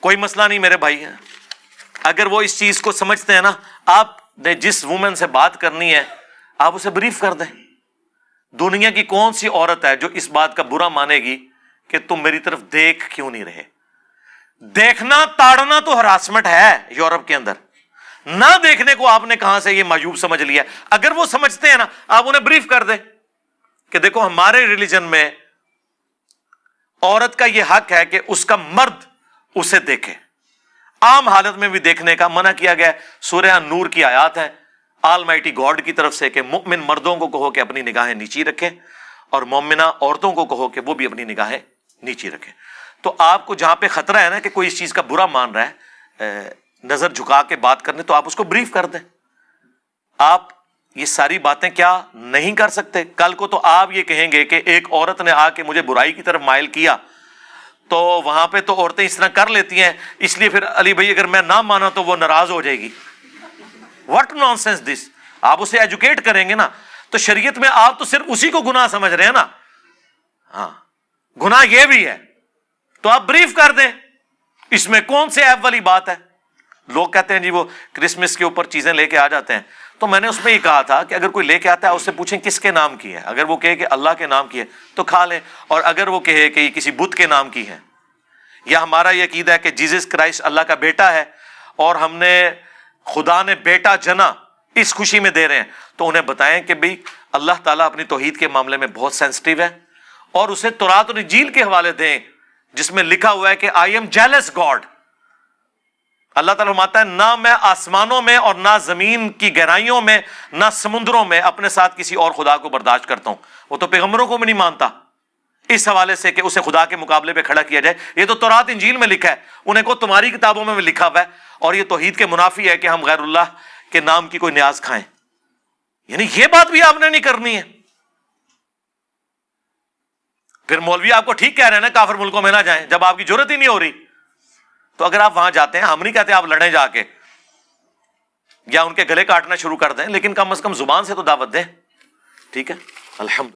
کوئی مسئلہ نہیں میرے بھائی. اگر وہ اس چیز کو سمجھتے ہیں نا, آپ نے جس وومن سے بات کرنی ہے آپ اسے بریف کر دیں. دنیا کی کون سی عورت ہے جو اس بات کا برا مانے گی کہ تم میری طرف دیکھ کیوں نہیں رہے؟ دیکھنا تاڑنا تو ہراسمنٹ ہے یورپ کے اندر. نہ دیکھنے کو آپ نے کہاں سے یہ معیوب سمجھ لیا؟ اگر وہ سمجھتے ہیں نا, آپ انہیں بریف کر دیں کہ دیکھو ہمارے ریلیجن میں عورت کا یہ حق ہے کہ اس کا مرد اسے دیکھے. عام حالت میں بھی دیکھنے کا منع کیا گیا. سورہ نور کی آیات ہے آل مائٹی گاڈ کی طرف سے کہ مؤمن مردوں کو کہو کہ اپنی نگاہیں نیچی رکھیں اور مومنہ عورتوں کو کہو کہ وہ بھی اپنی نگاہیں نیچی رکھیں. تو آپ کو جہاں پہ خطرہ ہے نا کہ کوئی اس چیز کا برا مان رہا ہے نظر جھکا کے بات کرنے, تو آپ اس کو بریف کر دیں. آپ یہ ساری باتیں کیا نہیں کر سکتے؟ کل کو تو آپ یہ کہیں گے کہ ایک عورت نے آ کے مجھے برائی کی طرف مائل کیا, تو وہاں پہ تو عورتیں اس طرح کر لیتی ہیں, اس لیے پھر علی بھائی اگر میں نہ مانا تو وہ ناراض ہو جائے گی. واٹ نان سینس دس. آپ اسے ایجوکیٹ کریں گے نا, تو شریعت میں آپ تو صرف اسی کو گناہ سمجھ رہے ہیں نا. ہاں گناہ یہ بھی ہے, تو آپ بریف کر دیں. اس میں کون سے ایپ والی بات ہے؟ لوگ کہتے ہیں جی وہ کرسمس کے اوپر چیزیں لے کے آ جاتے ہیں, تو میں نے اس میں یہ کہا تھا کہ اگر کوئی لے کے آتا ہے اس سے پوچھیں کس کے نام کی ہے. اگر وہ کہے کہ اللہ کے نام کی ہے تو کھا لیں, اور اگر وہ کہے کہ یہ کسی بت کے نام کی ہے, یا ہمارا یہ عقیدہ ہے کہ جیزس کرائسٹ اللہ کا بیٹا ہے اور ہم نے خدا نے بیٹا جنا اس خوشی میں دے رہے ہیں, تو انہیں بتائیں کہ بھئی اللہ تعالیٰ اپنی توحید کے معاملے میں بہت سینسٹیو ہے, اور اسے تورات اور انجیل کے حوالے دیں جس میں لکھا ہوا ہے کہ آئی ایم جیلس گاڈ. اللہ تعالیٰ فرماتا ہے نہ میں آسمانوں میں اور نہ زمین کی گہرائیوں میں نہ سمندروں میں اپنے ساتھ کسی اور خدا کو برداشت کرتا ہوں. وہ تو پیغمبروں کو بھی نہیں مانتا اس حوالے سے کہ اسے خدا کے مقابلے پہ کھڑا کیا جائے. یہ تو تورات انجیل میں لکھا ہے, انہیں کو تمہاری کتابوں میں بھی لکھا ہوا ہے, اور یہ توحید کے منافی ہے کہ ہم غیر اللہ کے نام کی کوئی نیاز کھائیں. یعنی یہ بات بھی آپ نے نہیں کرنی ہے. پھر مولوی آپ کو ٹھیک کہہ رہے ہیں نا کافر ملکوں میں نہ جائیں, جب آپ کی ضرورت ہی نہیں ہو رہی. تو اگر آپ وہاں جاتے ہیں, ہم نہیں کہتے آپ لڑیں جا کے یا ان کے گلے کاٹنا شروع کر دیں, لیکن کم از کم زبان سے تو دعوت دیں. ٹھیک ہے, الحمد